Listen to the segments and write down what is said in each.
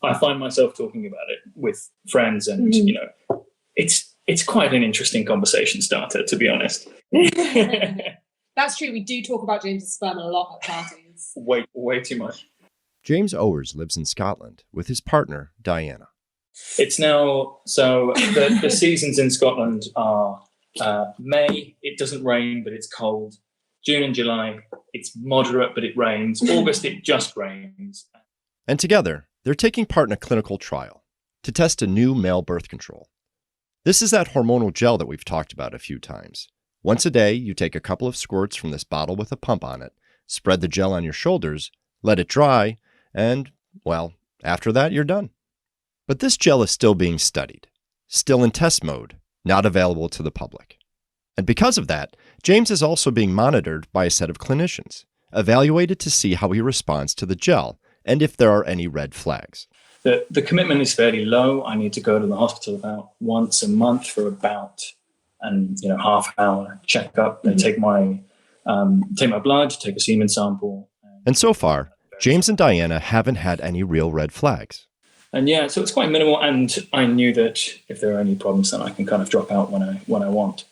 I find myself talking about it with friends, and it's quite an interesting conversation starter, to be honest. That's true. We do talk about James's sperm a lot at parties. Way too much. James Owers lives in Scotland with his partner, Diana. It's now, so the seasons in Scotland are May, it doesn't rain, but it's cold. June and July, it's moderate, but it rains. August, it just rains. And together, they're taking part in a clinical trial to test a new male birth control. This is that hormonal gel that we've talked about a few times. Once a day, you take a couple of squirts from this bottle with a pump on it, spread the gel on your shoulders, let it dry, and, well, after that, you're done. But this gel is still being studied, still in test mode, not available to the public. And because of that, James is also being monitored by a set of clinicians, evaluated to see how he responds to the gel and if there are any red flags. The commitment is fairly low. I need to go to the hospital about once a month for about half hour checkup. They take my blood, take a semen sample. And so far, James and Diana haven't had any real red flags. And yeah, so it's quite minimal. And I knew that if there are any problems, then I can kind of drop out when I want.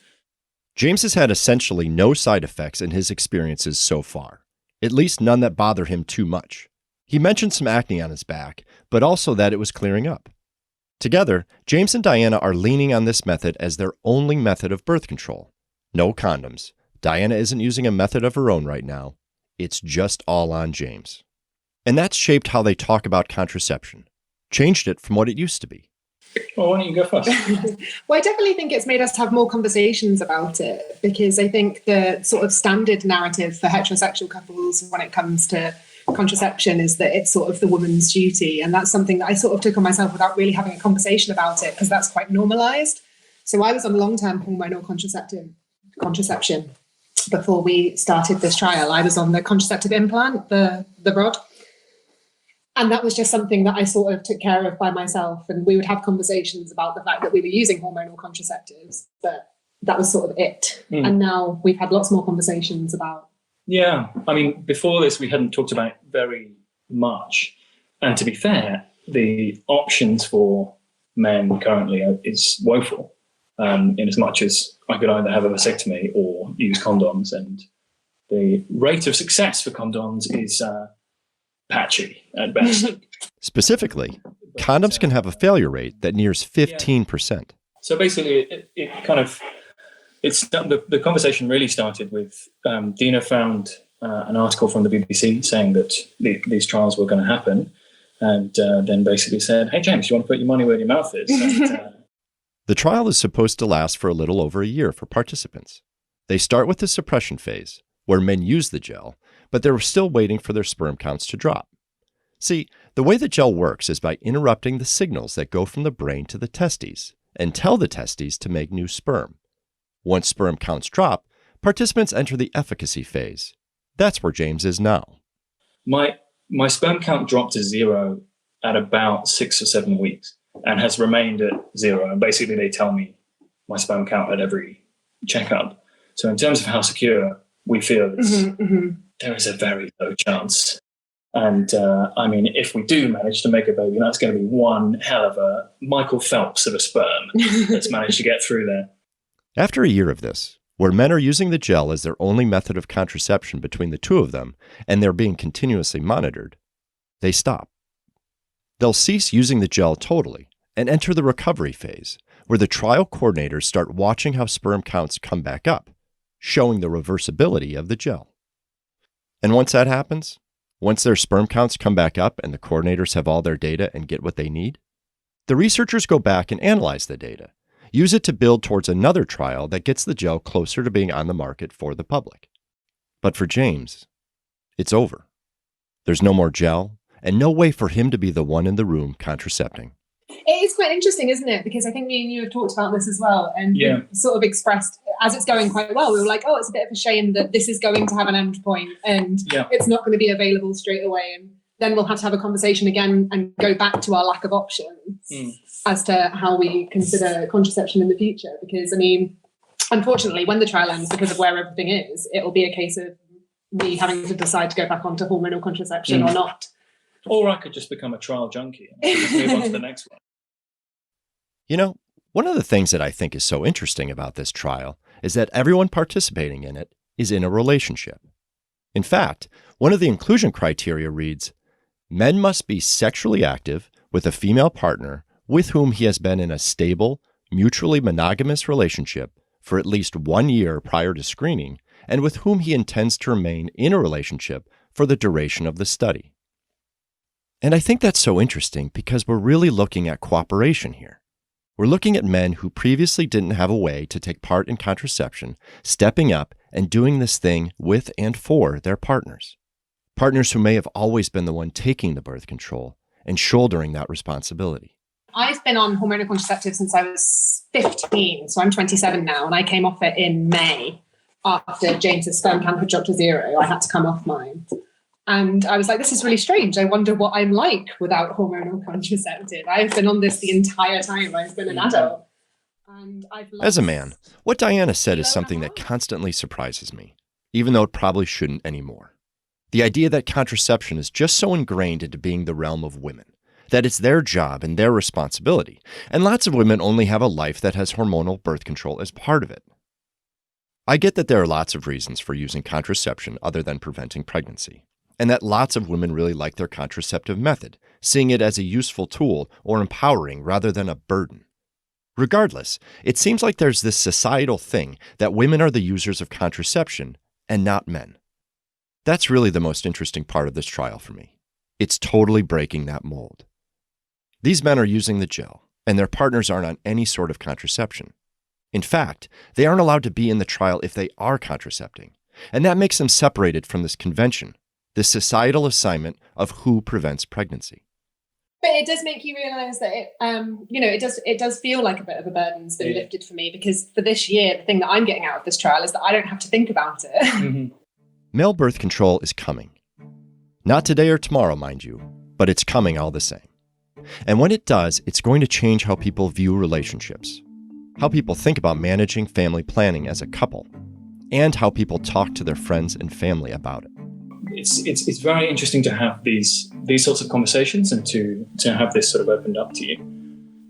James has had essentially no side effects in his experiences so far, at least none that bother him too much. He mentioned some acne on his back, but also that it was clearing up. Together, James and Diana are leaning on this method as their only method of birth control. No condoms. Diana isn't using a method of her own right now. It's just all on James. And that's shaped how they talk about contraception, changed it from what it used to be. Well, why don't you go first? Well, I definitely think it's made us have more conversations about it, because I think the sort of standard narrative for heterosexual couples when it comes to contraception is that it's sort of the woman's duty. And that's something that I sort of took on myself without really having a conversation about it, because that's quite normalized. So I was on long-term hormonal contraception before we started this trial. I was on the contraceptive implant, the rod. And that was just something that I sort of took care of by myself. And we would have conversations about the fact that we were using hormonal contraceptives, but that was sort of it. And now we've had lots more conversations about. Yeah. I mean, before this, we hadn't talked about it very much. And to be fair, the options for men currently is woeful, in as much as I could either have a vasectomy or use condoms. And the rate of success for condoms is patchy at best. Specifically, condoms can have a failure rate that nears 15%. So basically, the conversation really started with Dina found an article from the BBC saying that these trials were going to happen, and then basically said, "Hey James, you want to put your money where your mouth is?" And, the trial is supposed to last for a little over a year for participants. They start with the suppression phase, where men use the gel, but they're still waiting for their sperm counts to drop. See, the way the gel works is by interrupting the signals that go from the brain to the testes and tell the testes to make new sperm. Once sperm counts drop, participants enter the efficacy phase. That's where James is now. My sperm count dropped to 0 at about 6 or 7 weeks and has remained at 0. And basically they tell me my sperm count at every checkup. So in terms of how secure we feel, there is a very low chance. And I mean, if we do manage to make a baby, that's going to be one hell of a Michael Phelps of a sperm that's managed to get through there. After a year of this, where men are using the gel as their only method of contraception between the two of them, and they're being continuously monitored, they stop. They'll cease using the gel totally and enter the recovery phase, where the trial coordinators start watching how sperm counts come back up, showing the reversibility of the gel. And once that happens, once their sperm counts come back up and the coordinators have all their data and get what they need, the researchers go back and analyze the data, use it to build towards another trial that gets the gel closer to being on the market for the public. But for James, it's over. There's no more gel and no way for him to be the one in the room contracepting. It is quite interesting, isn't it? Because I think me and you have talked about this as well, and sort of expressed, as it's going quite well, we were like, oh, it's a bit of a shame that this is going to have an end point and it's not going to be available straight away. And then we'll have to have a conversation again and go back to our lack of options as to how we consider contraception in the future. Because, I mean, unfortunately, when the trial ends, because of where everything is, it'll be a case of me having to decide to go back onto hormonal contraception or not. Or I could just become a trial junkie and just move on to the next one. You know, one of the things that I think is so interesting about this trial is that everyone participating in it is in a relationship. In fact, one of the inclusion criteria reads, men must be sexually active with a female partner with whom he has been in a stable, mutually monogamous relationship for at least 1 year prior to screening, and with whom he intends to remain in a relationship for the duration of the study. And I think that's so interesting because we're really looking at cooperation here. We're looking at men who previously didn't have a way to take part in contraception, stepping up and doing this thing with and for their partners. Partners who may have always been the one taking the birth control and shouldering that responsibility. I've been on hormonal contraceptives since I was 15, so I'm 27 now, and I came off it in May after James's sperm count had dropped to 0. I had to come off mine. And I was like, this is really strange. I wonder what I'm like without hormonal contraceptive. I've been on this the entire time I've been an adult. And I've lost... As a man, what Diana said is something that constantly surprises me, even though it probably shouldn't anymore. The idea that contraception is just so ingrained into being the realm of women, that it's their job and their responsibility, and lots of women only have a life that has hormonal birth control as part of it. I get that there are lots of reasons for using contraception other than preventing pregnancy, and that lots of women really like their contraceptive method, seeing it as a useful tool or empowering rather than a burden. Regardless, it seems like there's this societal thing that women are the users of contraception and not men. That's really the most interesting part of this trial for me. It's totally breaking that mold. These men are using the gel, and their partners aren't on any sort of contraception. In fact, they aren't allowed to be in the trial if they are contracepting, and that makes them separated from this convention, this societal assignment of who prevents pregnancy. But it does make you realise that it does feel like a bit of a burden's been lifted for me, because for this year, the thing that I'm getting out of this trial is that I don't have to think about it. Mm-hmm. Male birth control is coming. Not today or tomorrow, mind you, but it's coming all the same. And when it does, it's going to change how people view relationships, how people think about managing family planning as a couple, and how people talk to their friends and family about it. It's very interesting to have these sorts of conversations and to have this sort of opened up to you.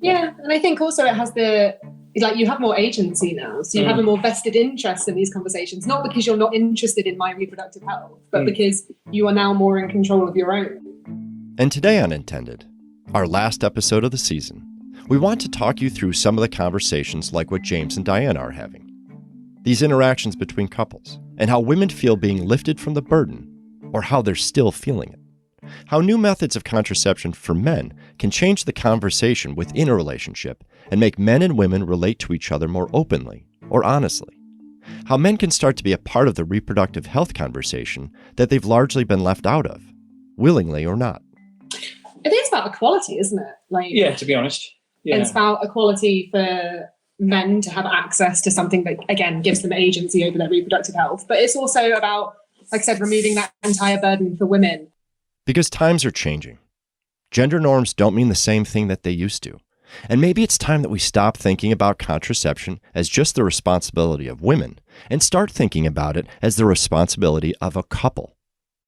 Yeah, and I think also it has you have more agency now, so you have a more vested interest in these conversations, not because you're not interested in my reproductive health, but because you are now more in control of your own. And today on Intended, our last episode of the season, we want to talk you through some of the conversations like what James and Diana are having. These interactions between couples, and how women feel being lifted from the burden, or how they're still feeling it. How new methods of contraception for men can change the conversation within a relationship and make men and women relate to each other more openly or honestly. How men can start to be a part of the reproductive health conversation that they've largely been left out of, willingly or not. It is about equality, isn't it? Yeah, to be honest. Yeah. It's about equality for men to have access to something that, again, gives them agency over their reproductive health. But it's also about, like I said, removing that entire burden for women. Because times are changing. Gender norms don't mean the same thing that they used to. And maybe it's time that we stop thinking about contraception as just the responsibility of women and start thinking about it as the responsibility of a couple.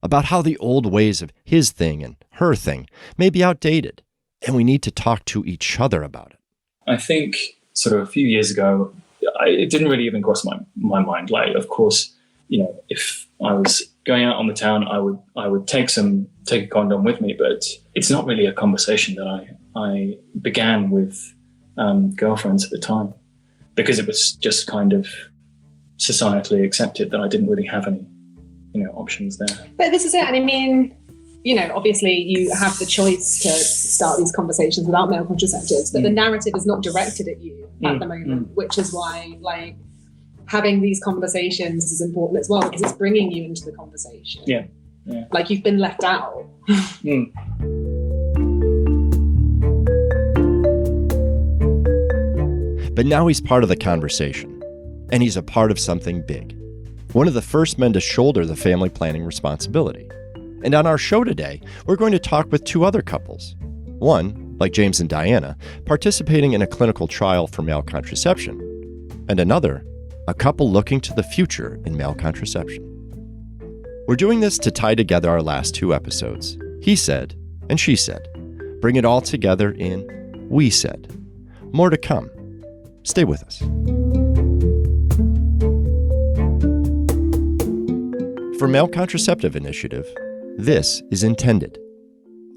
About how the old ways of his thing and her thing may be outdated, and we need to talk to each other about it. I think sort of a few years ago, it didn't really even cross my mind. Like, of course, if I was going out on the town, I would take a condom with me, but it's not really a conversation that I began with girlfriends at the time, because it was just kind of societally accepted that I didn't really have any, options there. But this is it. And I mean, obviously you have the choice to start these conversations without male contraceptives, but the narrative is not directed at you at the moment, which is why, having these conversations is important as well, because it's bringing you into the conversation. Yeah. Like you've been left out. But now he's part of the conversation, and he's a part of something big. One of the first men to shoulder the family planning responsibility. And on our show today, we're going to talk with two other couples. One, like James and Diana, participating in a clinical trial for male contraception. And another, a couple looking to the future in male contraception. We're doing this to tie together our last two episodes, He Said and she said. Bring it all together in We Said. More to come. Stay with us. For Male Contraceptive Initiative, this is Intended.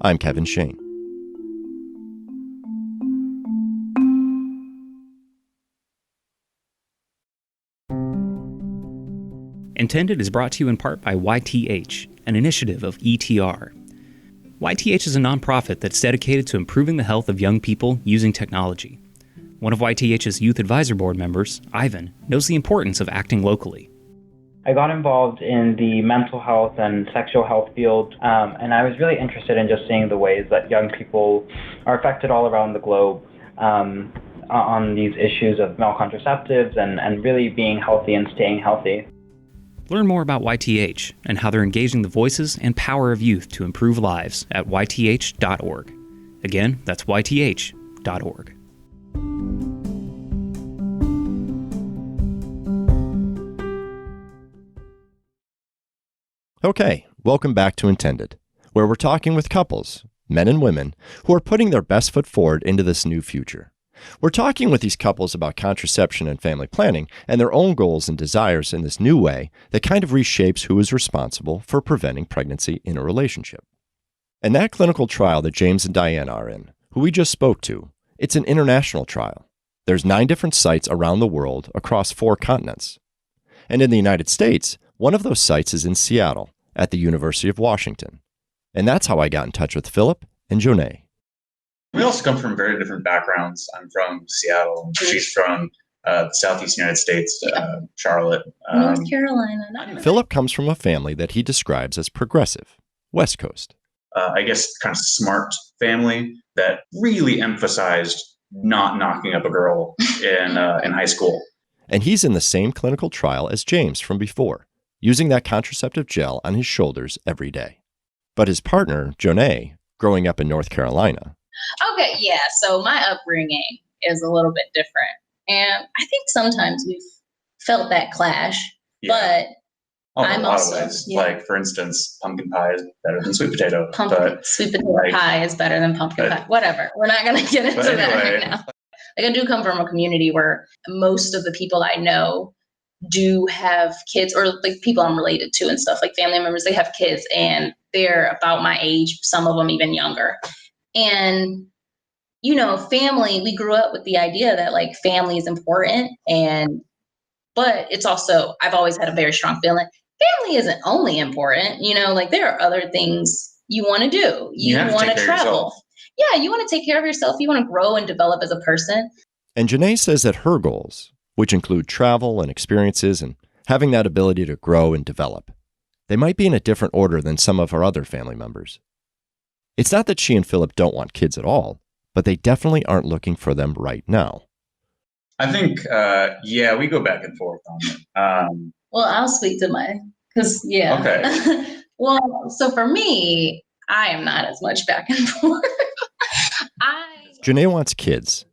I'm Kevin Shane. Intended is brought to you in part by YTH, an initiative of ETR. YTH is a nonprofit that's dedicated to improving the health of young people using technology. One of YTH's Youth Advisor Board members, Ivan, knows the importance of acting locally. I got involved in the mental health and sexual health field, and I was really interested in just seeing the ways that young people are affected all around the globe on these issues of male contraceptives and really being healthy and staying healthy. Learn more about YTH and how they're engaging the voices and power of youth to improve lives at yth.org. Again, that's yth.org. Okay, welcome back to Intended, where we're talking with couples, men and women, who are putting their best foot forward into this new future. We're talking with these couples about contraception and family planning and their own goals and desires in this new way that kind of reshapes who is responsible for preventing pregnancy in a relationship. And that clinical trial that James and Diane are in, who we just spoke to, it's an international trial. There's 9 different sites around the world across 4 continents. And in the United States, one of those sites is in Seattle at the University of Washington. And that's how I got in touch with Philip and Jonee. We also come from very different backgrounds. I'm from Seattle. She's from the Southeast United States, Charlotte. North Carolina. Philip comes from a family that he describes as progressive, West Coast. I guess kind of smart family that really emphasized not knocking up a girl in high school. And he's in the same clinical trial as James from before, using that contraceptive gel on his shoulders every day. But his partner, Jonee, growing up in North Carolina. Okay, yeah, so my upbringing is a little bit different. And I think sometimes we've felt that clash, but I'm also... ways. Yeah. Like, for instance, pumpkin pie is better than sweet potato. Sweet potato pie is better than pumpkin pie. Whatever, we're not going to get into that right now. Like, I do come from a community where most of the people I know do have kids, or like people I'm related to and stuff, like family members, they have kids and they're about my age, some of them even younger. And, you know, family, we grew up with the idea that like family is important, but it's also, I've always had a very strong feeling family isn't only important, you know, like there are other things you want to do. You want to travel. Yeah, you want to take care of yourself. You want to grow and develop as a person. And Jonee says that her goals, which include travel and experiences and having that ability to grow and develop, they might be in a different order than some of her other family members. It's not that she and Philip don't want kids at all, but they definitely aren't looking for them right now. I think, we go back and forth on it. Well, I'll speak to Okay. Well, so for me, I am not as much back and forth. Jonee wants kids,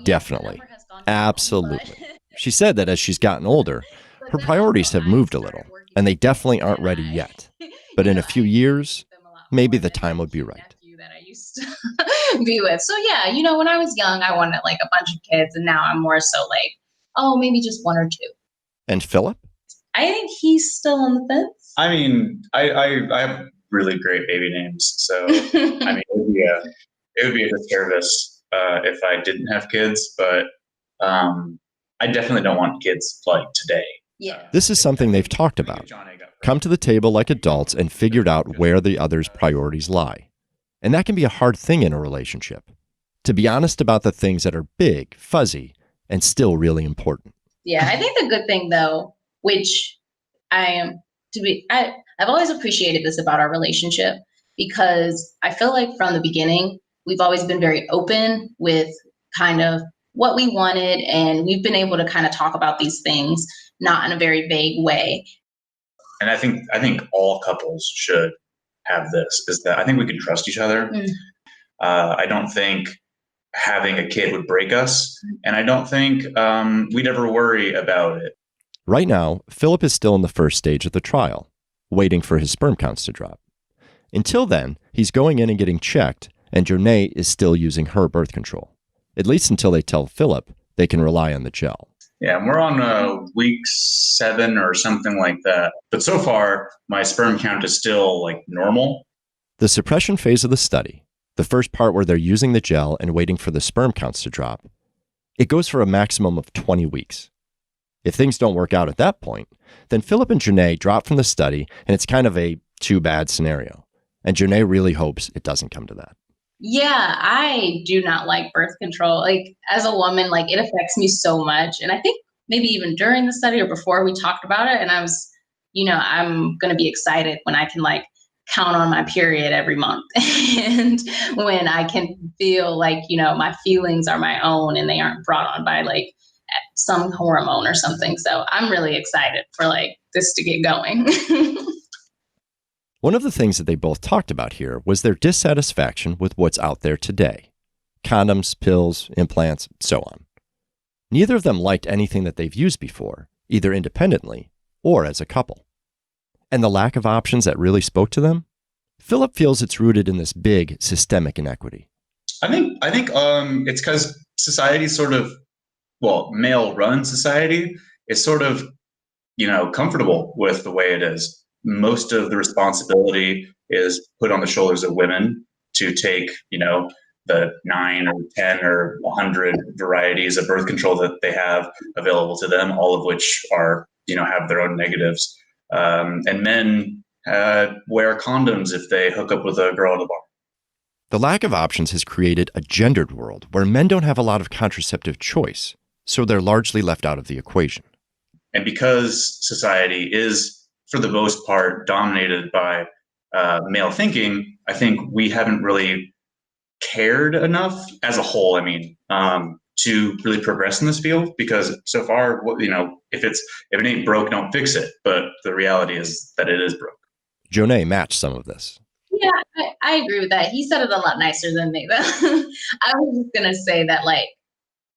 definitely, absolutely. She said that as she's gotten older, her priorities have moved a little, and they definitely aren't ready yet. But in a few years, maybe the time would be right. That I used to be with. So yeah, you know, when I was young, I wanted like a bunch of kids, and now I'm more so like, oh, maybe just 1 or 2. And Philip? I think he's still on the fence. I mean, I have really great baby names, so I mean, it would be a disservice if I didn't have kids, but I definitely don't want kids like today. Yeah. This is something they've talked about. Come to the table like adults and figured out where the other's priorities lie. And that can be a hard thing in a relationship. To be honest about the things that are big, fuzzy, and still really important. Yeah, I think the good thing though, which I've always appreciated this about our relationship, because I feel like from the beginning, we've always been very open with kind of what we wanted, and we've been able to kind of talk about these things, not in a very vague way. And I think all couples should have this, is that I think we can trust each other. I don't think having a kid would break us, and I don't think we'd ever worry about it. Right now, Philip is still in the first stage of the trial, waiting for his sperm counts to drop. Until then, he's going in and getting checked, and Jonee is still using her birth control, at least until they tell Philip they can rely on the gel. Yeah, and we're on week 7 or something like that. But so far, my sperm count is still like normal. The suppression phase of the study, the first part where they're using the gel and waiting for the sperm counts to drop, it goes for a maximum of 20 weeks. If things don't work out at that point, then Philip and Jonee drop from the study, and it's kind of a too bad scenario. And Jonee really hopes it doesn't come to that. Yeah, I do not like birth control. Like, as a woman, like, it affects me so much. And I think maybe even during the study or before we talked about it, and I was, I'm going to be excited when I can like count on my period every month and when I can feel like, my feelings are my own and they aren't brought on by like some hormone or something. So I'm really excited for like this to get going. One of the things that they both talked about here was their dissatisfaction with what's out there today. Condoms, pills, implants, so on. Neither of them liked anything that they've used before, either independently or as a couple. And the lack of options that really spoke to them? Philip feels it's rooted in this big systemic inequity. I think it's because society sort of, male-run society is sort of, comfortable with the way it is. Most of the responsibility is put on the shoulders of women to take, the 9 or 10 or 100 varieties of birth control that they have available to them, all of which are, have their own negatives. And men wear condoms if they hook up with a girl at a bar. The lack of options has created a gendered world where men don't have a lot of contraceptive choice, so they're largely left out of the equation. And because society is, for the most part, dominated by male thinking, I think we haven't really cared enough as a whole, to really progress in this field, because so far, if it ain't broke, don't fix it. But the reality is that it is broke. Jonee matched some of this. Yeah, I agree with that. He said it a lot nicer than me. I was just going to say that, like,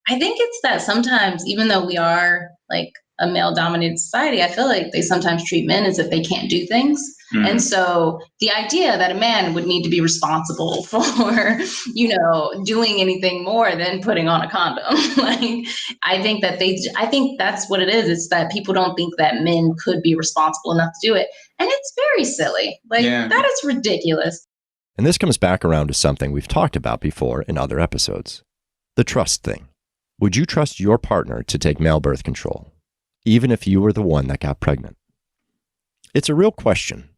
I think it's that sometimes, even though we are like a male-dominated society, I feel like they sometimes treat men as if they can't do things. Mm. And so the idea that a man would need to be responsible for, doing anything more than putting on a condom, I think that's what it is. It's that people don't think that men could be responsible enough to do it. And it's very silly. That is ridiculous. And this comes back around to something we've talked about before in other episodes. The trust thing. Would you trust your partner to take male birth control, even if you were the one that got pregnant? It's a real question.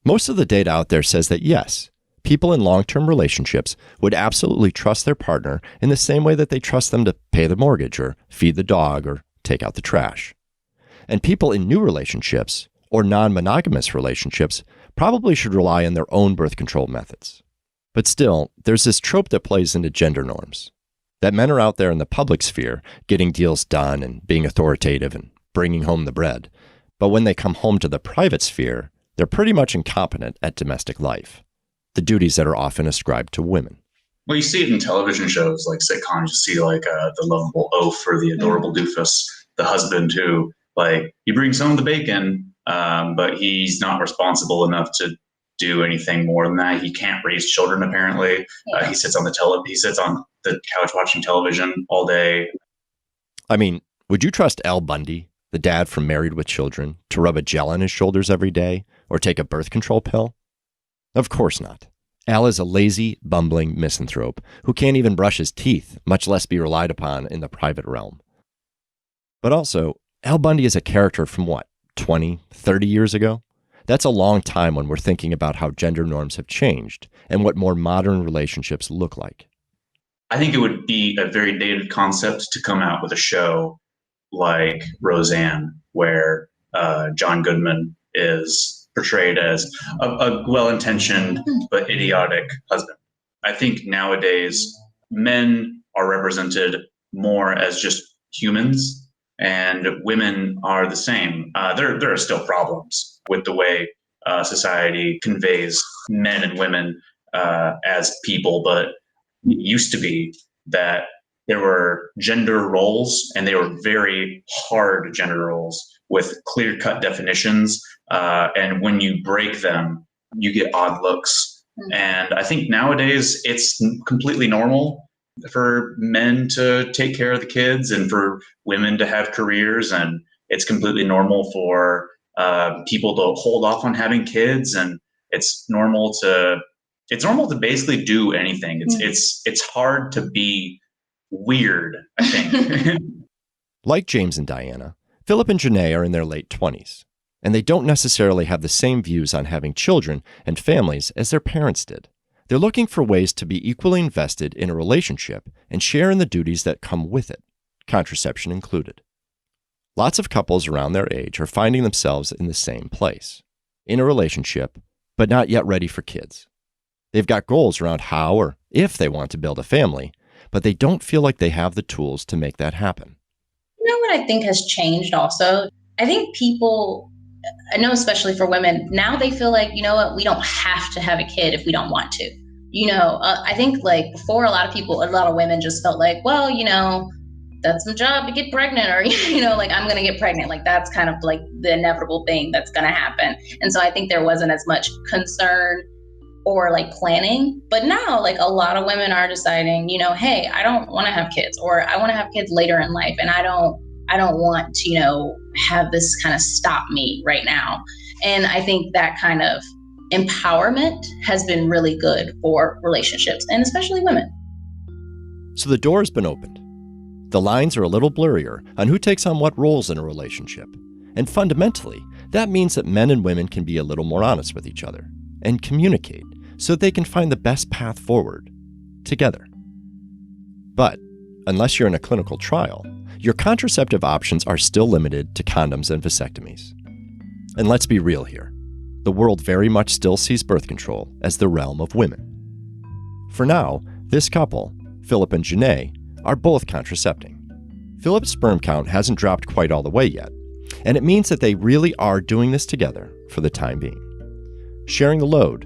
Most of the data out there says that yes, people in long-term relationships would absolutely trust their partner in the same way that they trust them to pay the mortgage or feed the dog or take out the trash. And people in new relationships or non-monogamous relationships probably should rely on their own birth control methods. But still, there's this trope that plays into gender norms. That men are out there in the public sphere getting deals done and being authoritative and bringing home the bread. But when they come home to the private sphere, they're pretty much incompetent at domestic life, the duties that are often ascribed to women. Well, you see it in television shows like sitcoms. You see the lovable oaf or the adorable doofus, the husband who, he brings home the bacon, but he's not responsible enough to do anything more than that. He can't raise children, apparently. He sits on the couch watching television all day. Would you trust Al Bundy, the dad from Married with Children, to rub a gel on his shoulders every day or take a birth control pill? Of course not. Al is a lazy, bumbling misanthrope who can't even brush his teeth, much less be relied upon in the private realm. But also, Al Bundy is a character from 20, 30 years ago? That's a long time when we're thinking about how gender norms have changed and what more modern relationships look like. I think it would be a very dated concept to come out with a show like Roseanne, where John Goodman is portrayed as a well-intentioned but idiotic husband. I think nowadays men are represented more as just humans, and women are the same. There are still problems with the way society conveys men and women as people, but it used to be that there were gender roles, and they were very hard gender roles with clear-cut definitions. And when you break them, you get odd looks. And I think nowadays it's completely normal for men to take care of the kids and for women to have careers. And it's completely normal for people to hold off on having kids. And it's normal to basically do anything. It's hard to be weird, I think. Like James and Diana, Philip and Janae are in their late 20s, and they don't necessarily have the same views on having children and families as their parents did. They're looking for ways to be equally invested in a relationship and share in the duties that come with it, contraception included. Lots of couples around their age are finding themselves in the same place, in a relationship, but not yet ready for kids. They've got goals around how or if they want to build a family, but they don't feel like they have the tools to make that happen. You know what I think has changed also? I think people, I know especially for women, now they feel like, you know what, we don't have to have a kid if we don't want to. I think like before a lot of women just felt like, well, that's my job to get pregnant, or, like I'm going to get pregnant. Like that's kind of like the inevitable thing that's going to happen. And so I think there wasn't as much concern or like planning. But now like a lot of women are deciding, hey, I don't want to have kids, or I want to have kids later in life. And I don't want to, have this kind of stop me right now. And I think that kind of empowerment has been really good for relationships, and especially women. So the door has been opened. The lines are a little blurrier on who takes on what roles in a relationship. And fundamentally, that means that men and women can be a little more honest with each other and communicate so that they can find the best path forward together. But unless you're in a clinical trial, your contraceptive options are still limited to condoms and vasectomies. And let's be real here. The world very much still sees birth control as the realm of women. For now, this couple, Philip and Janae, are both contracepting. Philip's sperm count hasn't dropped quite all the way yet, and it means that they really are doing this together for the time being. Sharing the load,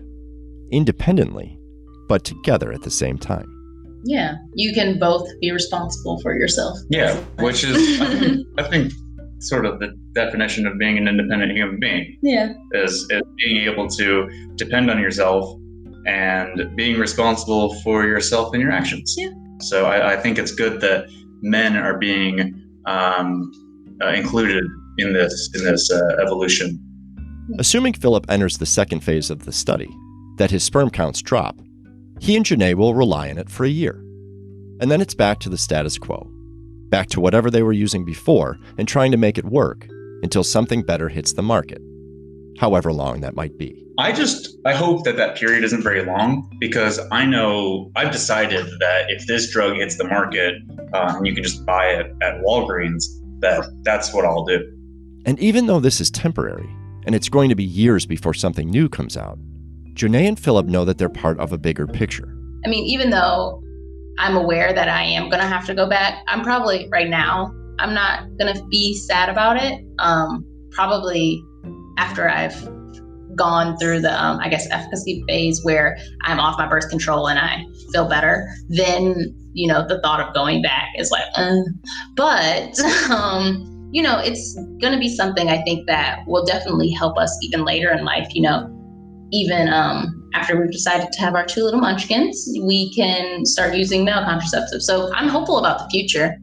independently, but together at the same time. Yeah, you can both be responsible for yourself. Yeah, which is, I think, sort of the definition of being an independent human being. Yeah. Is being able to depend on yourself and being responsible for yourself and your actions. Yeah. So I think it's good that men are being included in this evolution. Assuming Philip enters the second phase of the study, that his sperm counts drop, he and Janae will rely on it for a year. And then it's back to the status quo, back to whatever they were using before and trying to make it work until something better hits the market, however long that might be. I hope that period isn't very long, because I know I've decided that if this drug hits the market and you can just buy it at Walgreens, that's what I'll do. And even though this is temporary, and it's going to be years before something new comes out, Janae and Philip know that they're part of a bigger picture. I mean, even though I'm aware that I am going to have to go back, I'm probably right now, I'm not going to be sad about it. Probably after I've gone through the, efficacy phase where I'm off my birth control and I feel better, then, the thought of going back is like, but, it's going to be something I think that will definitely help us even later in life, even after we've decided to have our 2 little munchkins, we can start using male contraceptives. So I'm hopeful about the future.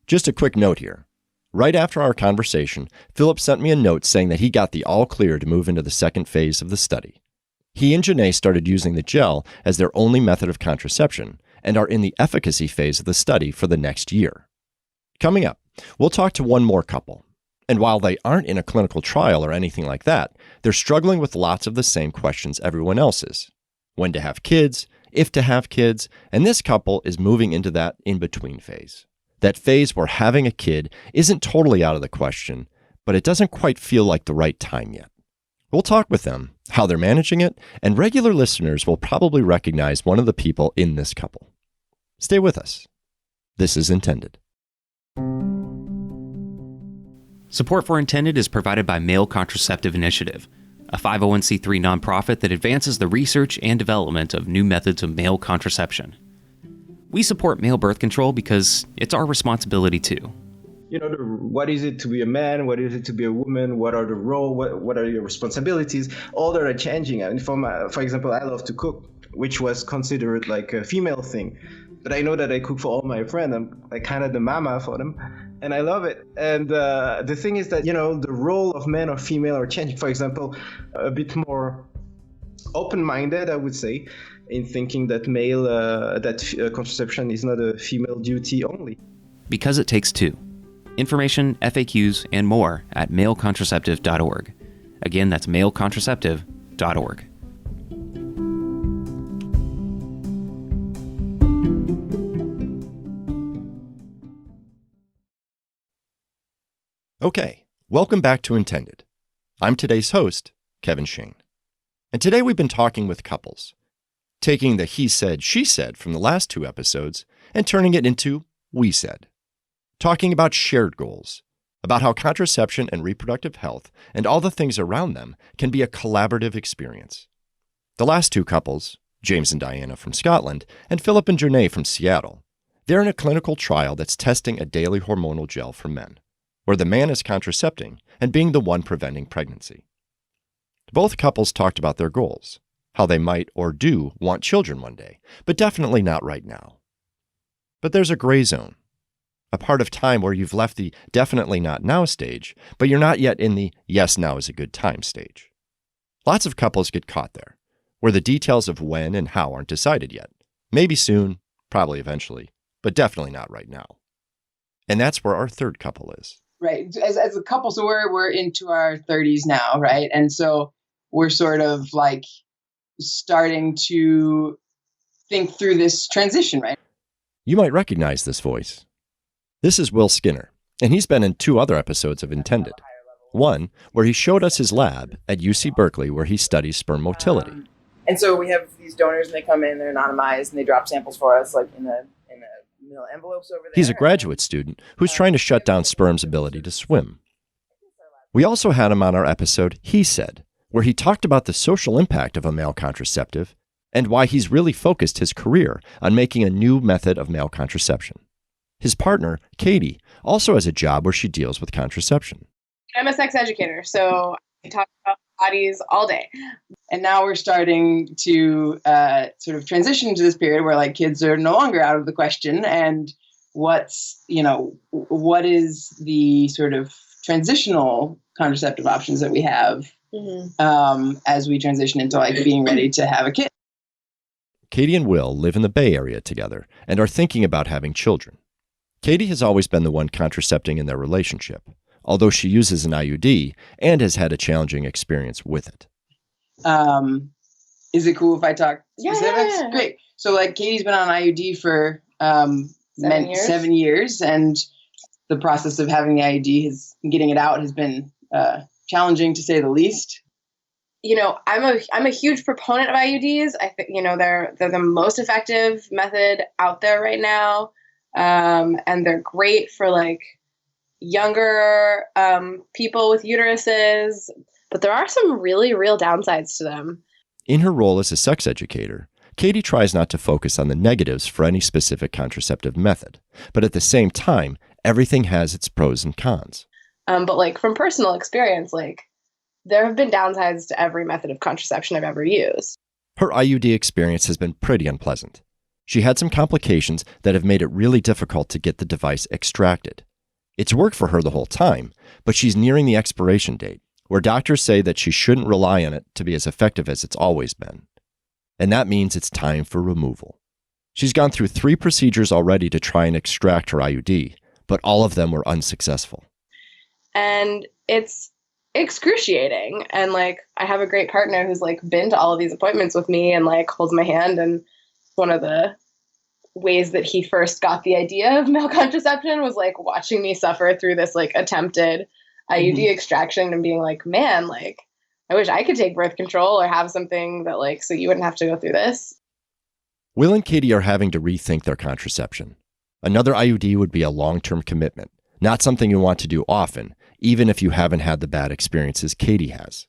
Just a quick note here. Right after our conversation, Philip sent me a note saying that he got the all clear to move into the second phase of the study. He and Janae started using the gel as their only method of contraception and are in the efficacy phase of the study for the next year. Coming up, we'll talk to one more couple. And while they aren't in a clinical trial or anything like that, they're struggling with lots of the same questions everyone else is. When to have kids, if to have kids, and this couple is moving into that in-between phase. That phase where having a kid isn't totally out of the question, but it doesn't quite feel like the right time yet. We'll talk with them, how they're managing it, and regular listeners will probably recognize one of the people in this couple. Stay with us. This is Intended. Support for Intended is provided by Male Contraceptive Initiative, a 501c3 nonprofit that advances the research and development of new methods of male contraception. We support male birth control because it's our responsibility too. What is it to be a man? What is it to be a woman? What are the role? What are your responsibilities? All that are changing. And for example, I love to cook, which was considered like a female thing. But I know that I cook for all my friends. I'm like kind of the mama for them. And I love it. And the thing is that, the role of men or female are changing. For example, a bit more open-minded, I would say, in thinking that contraception is not a female duty only. Because it takes two. Information, FAQs, and more at malecontraceptive.org. Again, that's malecontraceptive.org. Okay, welcome back to Intended. I'm today's host, Kevin Shane. And today we've been talking with couples, taking the he said, she said from the last two episodes and turning it into we said. Talking about shared goals, about how contraception and reproductive health and all the things around them can be a collaborative experience. The last two couples, James and Diana from Scotland and Philip and Janae from Seattle, they're in a clinical trial that's testing a daily hormonal gel for men, where the man is contracepting and being the one preventing pregnancy. Both couples talked about their goals, how they might or do want children one day, but definitely not right now. But there's a gray zone. A part of time where you've left the definitely not now stage, but you're not yet in the yes, now is a good time stage. Lots of couples get caught there, where the details of when and how aren't decided yet. Maybe soon, probably eventually, but definitely not right now. And that's where our third couple is. Right. As a couple, so we're into our 30s now, right? And so we're sort of like starting to think through this transition, right? You might recognize this voice. This is Will Skinner, and he's been in 2 other episodes of Intended. One, where he showed us his lab at UC Berkeley, where he studies sperm motility. And so we have these donors, and they come in, they're anonymized, and they drop samples for us, like in the little envelopes over there. He's a graduate student who's trying to shut down sperm's ability to swim. We also had him on our episode, He Said, where he talked about the social impact of a male contraceptive and why he's really focused his career on making a new method of male contraception. His partner, Katie, also has a job where she deals with contraception. I'm a sex educator, so I talk about bodies all day. And now we're starting to sort of transition to this period where like kids are no longer out of the question. And what is the sort of transitional contraceptive options that we have as we transition into like being ready to have a kid. Katie and Will live in the Bay Area together and are thinking about having children. Katie has always been the one contracepting in their relationship, although she uses an IUD and has had a challenging experience with it. Is it cool if I talk specifics? Yeah. Great. So like Katie's been on IUD for 7 years, and the process of having the IUD getting it out has been challenging to say the least. I'm a huge proponent of IUDs. I think they're the most effective method out there right now, and they're great for like younger people with uteruses. But there are some really real downsides to them. In her role as a sex educator, Katie tries not to focus on the negatives for any specific contraceptive method, but at the same time, everything has its pros and cons. But like from personal experience, like there have been downsides to every method of contraception I've ever used. Her IUD experience has been pretty unpleasant. She had some complications that have made it really difficult to get the device extracted. It's worked for her the whole time, but she's nearing the expiration date, where doctors say that she shouldn't rely on it to be as effective as it's always been. And that means it's time for removal. She's gone through 3 procedures already to try and extract her IUD, but all of them were unsuccessful. And it's excruciating. And like, I have a great partner who's like been to all of these appointments with me and like holds my hand. And one of the ways that he first got the idea of male contraception was like watching me suffer through this like attempted IUD extraction and being like, man, like, I wish I could take birth control or have something that like, so you wouldn't have to go through this. Will and Katie are having to rethink their contraception. Another IUD would be a long-term commitment, not something you want to do often, even if you haven't had the bad experiences Katie has.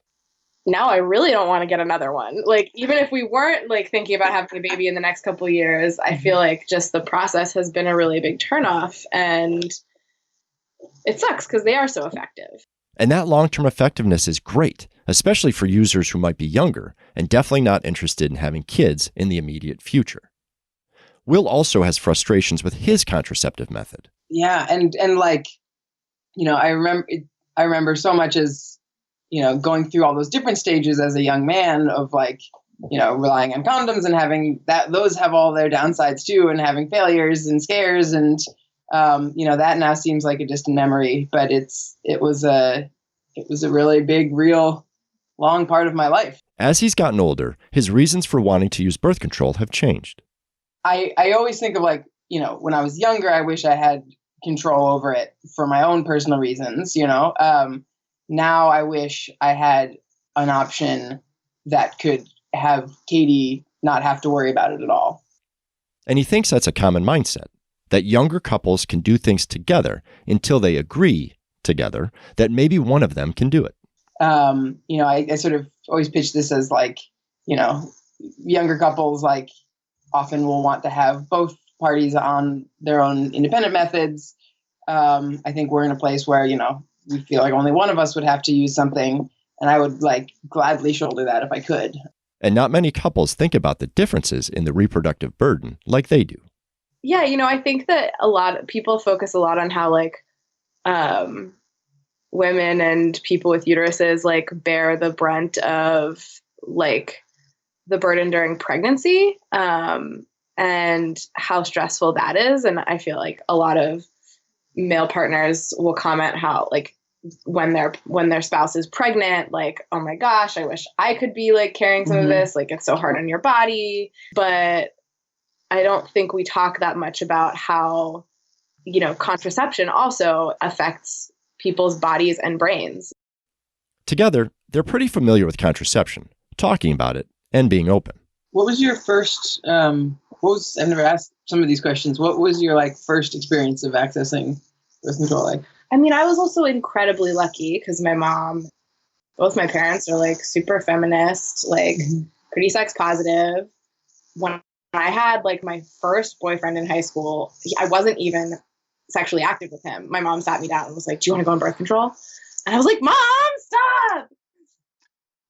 now I really don't want to get another one. Like, even if we weren't like thinking about having a baby in the next couple of years, I feel like just the process has been a really big turnoff, and it sucks because they are so effective. And that long-term effectiveness is great, especially for users who might be younger and definitely not interested in having kids in the immediate future. Will also has frustrations with his contraceptive method. Yeah, and like, I remember so much as, going through all those different stages as a young man of like, relying on condoms and having those have all their downsides too, and having failures and scares, and that now seems like a distant memory, but it was a really big, real long part of my life. As he's gotten older, his reasons for wanting to use birth control have changed. I always think of like, when I was younger, I wish I had control over it for my own personal reasons, now I wish I had an option that could have Katie not have to worry about it at all. And he thinks that's a common mindset, that younger couples can do things together until they agree together that maybe one of them can do it. I sort of always pitch this as like, younger couples like often will want to have both parties on their own independent methods. I think we're in a place where, we feel like only one of us would have to use something, and I would like gladly shoulder that if I could. And not many couples think about the differences in the reproductive burden like they do. Yeah, I think that a lot of people focus a lot on how like women and people with uteruses like bear the brunt of like the burden during pregnancy, and how stressful that is. And I feel like a lot of male partners will comment how like when their spouse is pregnant, like, oh my gosh, I wish I could be like carrying some of this. Like, it's so hard on your body. But I don't think we talk that much about how, contraception also affects people's bodies and brains. Together, they're pretty familiar with contraception, talking about it, and being open. What was your first, I've never asked some of these questions. What was your like first experience of accessing birth control like? I mean, I was also incredibly lucky because both my parents are like super feminist, like pretty sex positive. When I had like my first boyfriend in high school, I wasn't even sexually active with him. My mom sat me down and was like, do you want to go on birth control? And I was like, Mom, stop!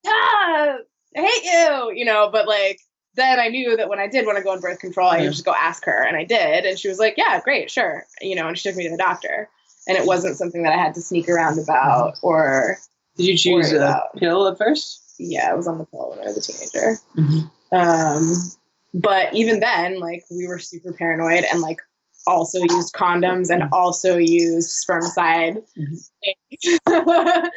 Stop! I hate you, but like, then I knew that when I did want to go on birth control, I could just go ask her, and I did. And she was like, yeah, great, sure. And she took me to the doctor. And it wasn't something that I had to sneak around about or. Did you choose a pill at first? Yeah, I was on the pill when I was a teenager. But even then, like, we were super paranoid and like also used condoms and also used spermicide. I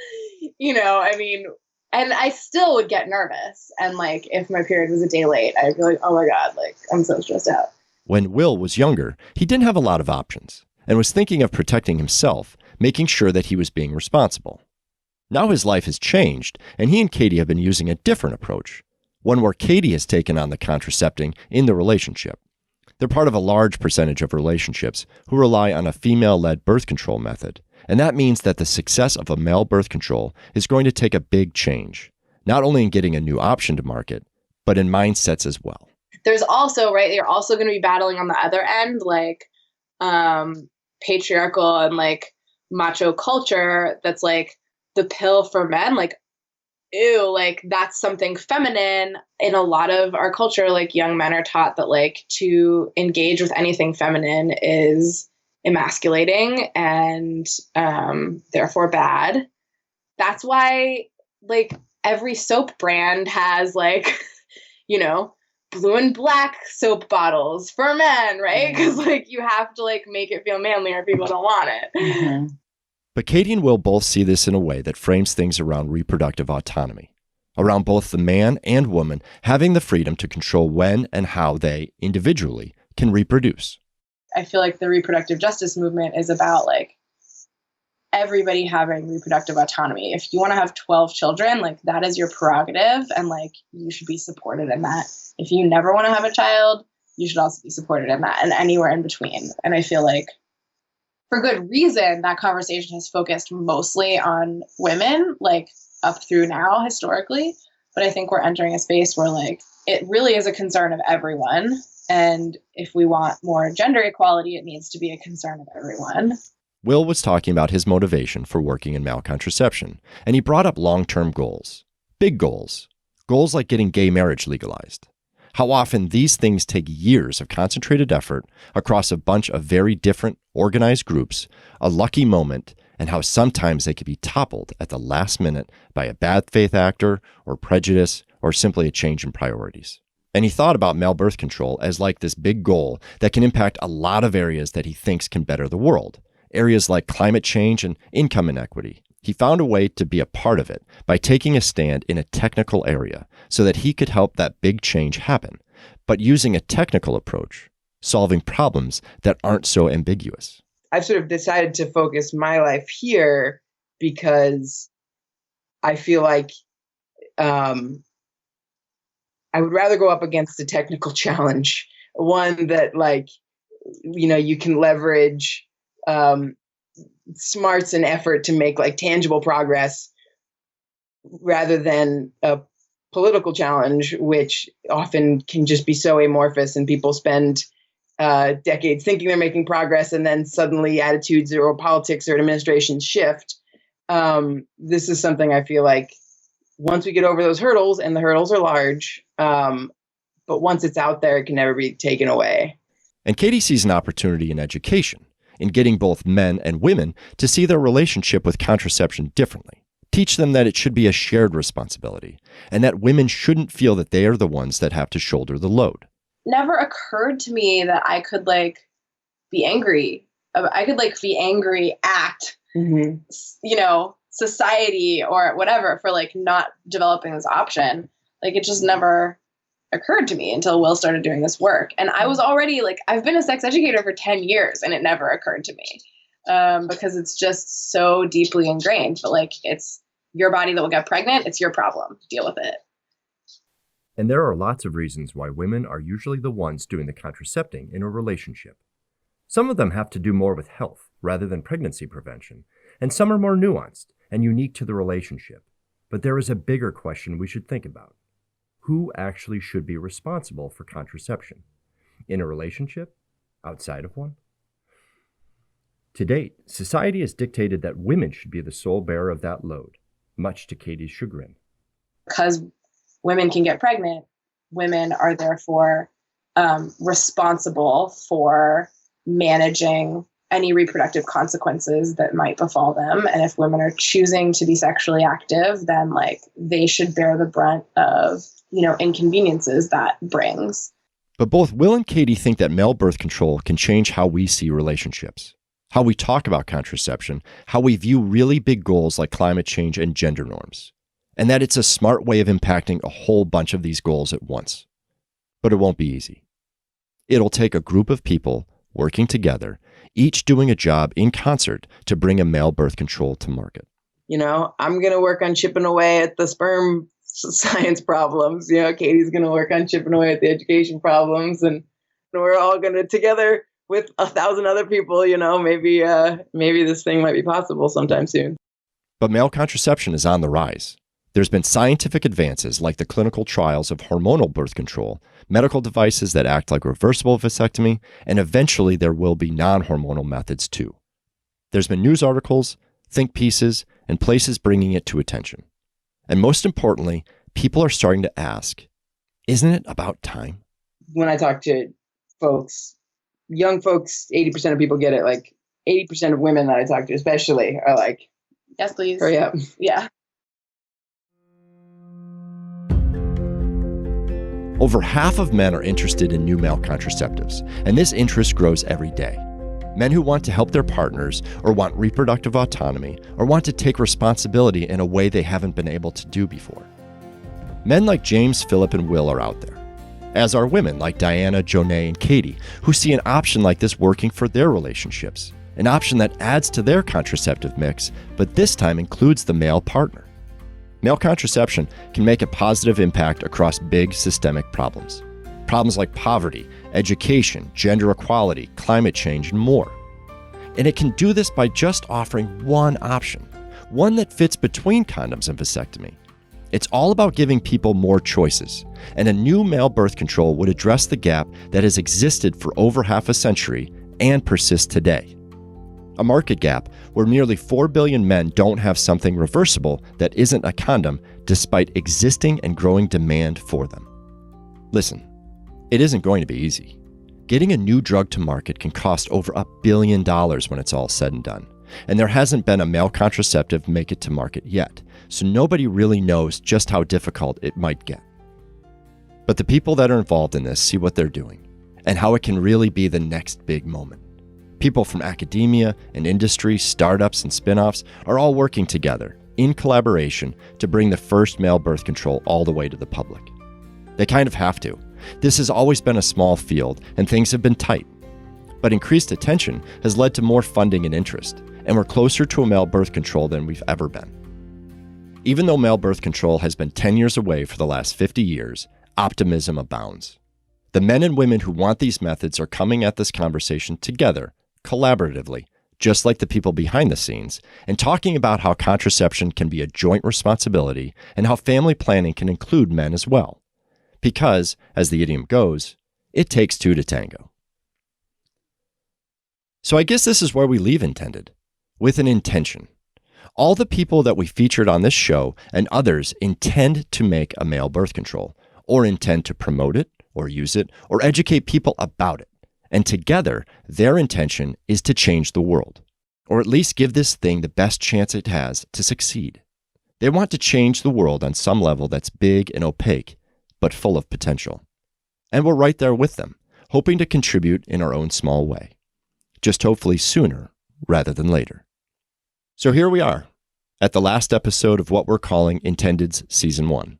mean, and I still would get nervous. And like, if my period was a day late, I'd be like, oh my God, like, I'm so stressed out. When Will was younger, he didn't have a lot of options and was thinking of protecting himself, making sure that he was being responsible. Now his life has changed, and he and Katie have been using a different approach, one where Katie has taken on the contracepting in the relationship. They're part of a large percentage of relationships who rely on a female-led birth control method, and that means that the success of a male birth control is going to take a big change, not only in getting a new option to market, but in mindsets as well. There's also, right, you're also going to be battling on the other end, like patriarchal and like macho culture that's like the pill for men, like, ew, like that's something feminine. In a lot of our culture, like young men are taught that like to engage with anything feminine is emasculating and therefore bad. That's why like every soap brand has like, blue and black soap bottles for men, right? Because like you have to like make it feel manly or people don't want it. But Katie and Will both see this in a way that frames things around reproductive autonomy, around both the man and woman having the freedom to control when and how they, individually, can reproduce. I feel like the reproductive justice movement is about like everybody having reproductive autonomy. If you want to have 12 children, like that is your prerogative and like you should be supported in that. If you never want to have a child, you should also be supported in that and anywhere in between. And I feel like for good reason, that conversation has focused mostly on women. Like up through now historically. But I think we're entering a space where like it really is a concern of everyone. And if we want more gender equality, it needs to be a concern of everyone. Will was talking about his motivation for working in male contraception, and he brought up long-term goals, big goals like getting gay marriage legalized. How often these things take years of concentrated effort across a bunch of very different, organized groups, a lucky moment, and how sometimes they could be toppled at the last minute by a bad faith actor or prejudice or simply a change in priorities. And he thought about male birth control as like this big goal that can impact a lot of areas that he thinks can better the world. Areas like climate change and income inequity. He found a way to be a part of it by taking a stand in a technical area so that he could help that big change happen, but using a technical approach, solving problems that aren't so ambiguous. I've sort of decided to focus my life here because I feel like I would rather go up against a technical challenge, one that like, you can leverage smarts and effort to make like tangible progress rather than a political challenge, which often can just be so amorphous and people spend decades thinking they're making progress and then suddenly attitudes or politics or administrations shift. This is something I feel like once we get over those hurdles, and the hurdles are large, but once it's out there, it can never be taken away. And Katie sees an opportunity in education, in getting both men and women to see their relationship with contraception differently. Teach them that it should be a shared responsibility, and that women shouldn't feel that they are the ones that have to shoulder the load. Never occurred to me that I could like be angry. I could like be angry at, society or whatever for like not developing this option. Like it just never occurred to me until Will started doing this work. And I was already like, I've been a sex educator for 10 years and it never occurred to me because it's just so deeply ingrained. But like, it's your body that will get pregnant. It's your problem. Deal with it. And there are lots of reasons why women are usually the ones doing the contracepting in a relationship. Some of them have to do more with health rather than pregnancy prevention, and some are more nuanced and unique to the relationship. But there is a bigger question we should think about. Who actually should be responsible for contraception? In a relationship? Outside of one? To date, society has dictated that women should be the sole bearer of that load, much to Katie's chagrin. Because women can get pregnant, women are therefore responsible for managing any reproductive consequences that might befall them. And if women are choosing to be sexually active, then like they should bear the brunt of, inconveniences that brings. But both Will and Katie think that male birth control can change how we see relationships, how we talk about contraception, how we view really big goals like climate change and gender norms, and that it's a smart way of impacting a whole bunch of these goals at once. But it won't be easy. It'll take a group of people working together, each doing a job in concert to bring a male birth control to market. I'm going to work on chipping away at the sperm science problems. Katie's going to work on chipping away at the education problems. And we're all going to, together with 1,000 other people, maybe this thing might be possible sometime soon. But male contraception is on the rise. There's been scientific advances like the clinical trials of hormonal birth control, medical devices that act like reversible vasectomy, and eventually there will be non-hormonal methods too. There's been news articles, think pieces, and places bringing it to attention. And most importantly, people are starting to ask, isn't it about time? When I talk to folks, young folks, 80% of people get it. Like 80% of women that I talk to especially are like, yes, please. Hurry up. Yeah. Over half of men are interested in new male contraceptives, and this interest grows every day. Men who want to help their partners, or want reproductive autonomy, or want to take responsibility in a way they haven't been able to do before. Men like James, Philip, and Will are out there, as are women like Diana, Jonay, and Katie, who see an option like this working for their relationships, an option that adds to their contraceptive mix, but this time includes the male partner. Male contraception can make a positive impact across big systemic problems. Problems like poverty, education, gender equality, climate change, and more. And it can do this by just offering one option, one that fits between condoms and vasectomy. It's all about giving people more choices, and a new male birth control would address the gap that has existed for over half a century and persists today. A market gap where nearly 4 billion men don't have something reversible that isn't a condom, despite existing and growing demand for them. Listen, it isn't going to be easy. Getting a new drug to market can cost over $1 billion when it's all said and done, and there hasn't been a male contraceptive make it to market yet, so nobody really knows just how difficult it might get. But the people that are involved in this see what they're doing, and how it can really be the next big moment. People from academia and industry, startups and spin-offs are all working together, in collaboration, to bring the first male birth control all the way to the public. They kind of have to. This has always been a small field, and things have been tight. But increased attention has led to more funding and interest, and we're closer to a male birth control than we've ever been. Even though male birth control has been 10 years away for the last 50 years, optimism abounds. The men and women who want these methods are coming at this conversation together, collaboratively, just like the people behind the scenes, and talking about how contraception can be a joint responsibility and how family planning can include men as well. Because, as the idiom goes, it takes two to tango. So I guess this is where we leave Intended, with an intention. All the people that we featured on this show and others intend to make a male birth control, or intend to promote it, or use it, or educate people about it. And together, their intention is to change the world, or at least give this thing the best chance it has to succeed. They want to change the world on some level that's big and opaque, but full of potential. And we're right there with them, hoping to contribute in our own small way. Just hopefully sooner rather than later. So here we are, at the last episode of what we're calling Intended's Season 1.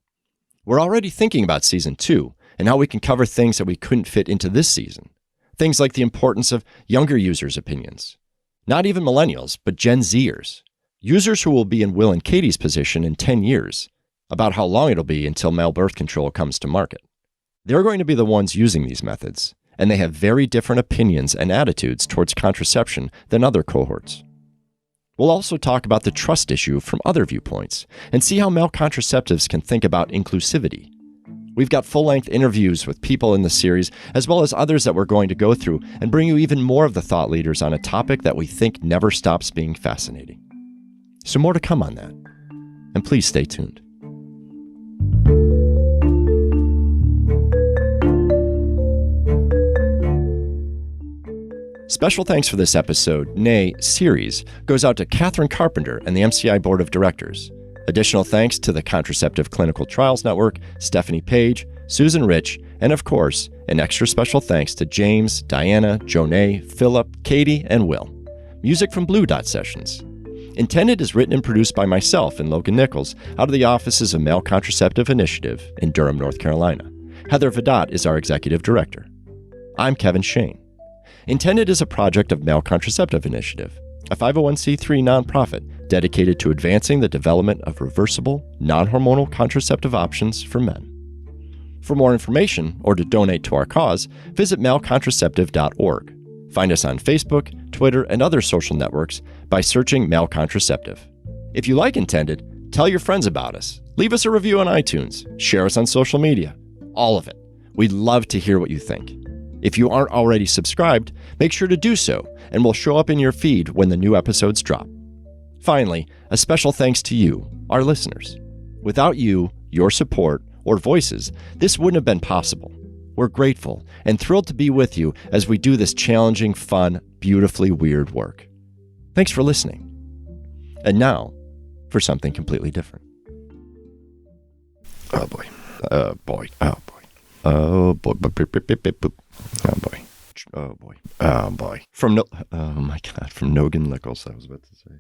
We're already thinking about Season 2 and how we can cover things that we couldn't fit into this season. Things like the importance of younger users' opinions. Not even millennials, but Gen Zers. Users who will be in Will and Katie's position in 10 years, about how long it'll be until male birth control comes to market. They're going to be the ones using these methods, and they have very different opinions and attitudes towards contraception than other cohorts. We'll also talk about the trust issue from other viewpoints, and see how male contraceptives can think about inclusivity. We've got full-length interviews with people in the series, as well as others that we're going to go through, and bring you even more of the thought leaders on a topic that we think never stops being fascinating. So more to come on that. And please stay tuned. Special thanks for this episode, nay, series, goes out to Catherine Carpenter and the MCI Board of Directors. Additional thanks to the Contraceptive Clinical Trials Network, Stephanie Page, Susan Rich, and of course, an extra special thanks to James, Diana, Jonay, Philip, Katie, and Will. Music from Blue Dot Sessions. Intended is written and produced by myself and Logan Nichols out of the offices of Male Contraceptive Initiative in Durham, North Carolina. Heather Vidot is our executive director. I'm Kevin Shane. Intended is a project of Male Contraceptive Initiative, a 501c3 nonprofit dedicated to advancing the development of reversible, non-hormonal contraceptive options for men. For more information or to donate to our cause, visit malecontraceptive.org. Find us on Facebook, Twitter, and other social networks by searching Male Contraceptive. If you like Intended, tell your friends about us. Leave us a review on iTunes. Share us on social media. All of it. We'd love to hear what you think. If you aren't already subscribed, make sure to do so, and we'll show up in your feed when the new episodes drop. Finally, a special thanks to you, our listeners. Without you, your support, or voices, this wouldn't have been possible. We're grateful and thrilled to be with you as we do this challenging, fun, beautifully weird work. Thanks for listening. And now, for something completely different. Oh boy. Oh boy. Oh boy. Oh boy. Oh boy. Oh boy. Oh boy. From oh my God. From Nogan Nichols, I was about to say.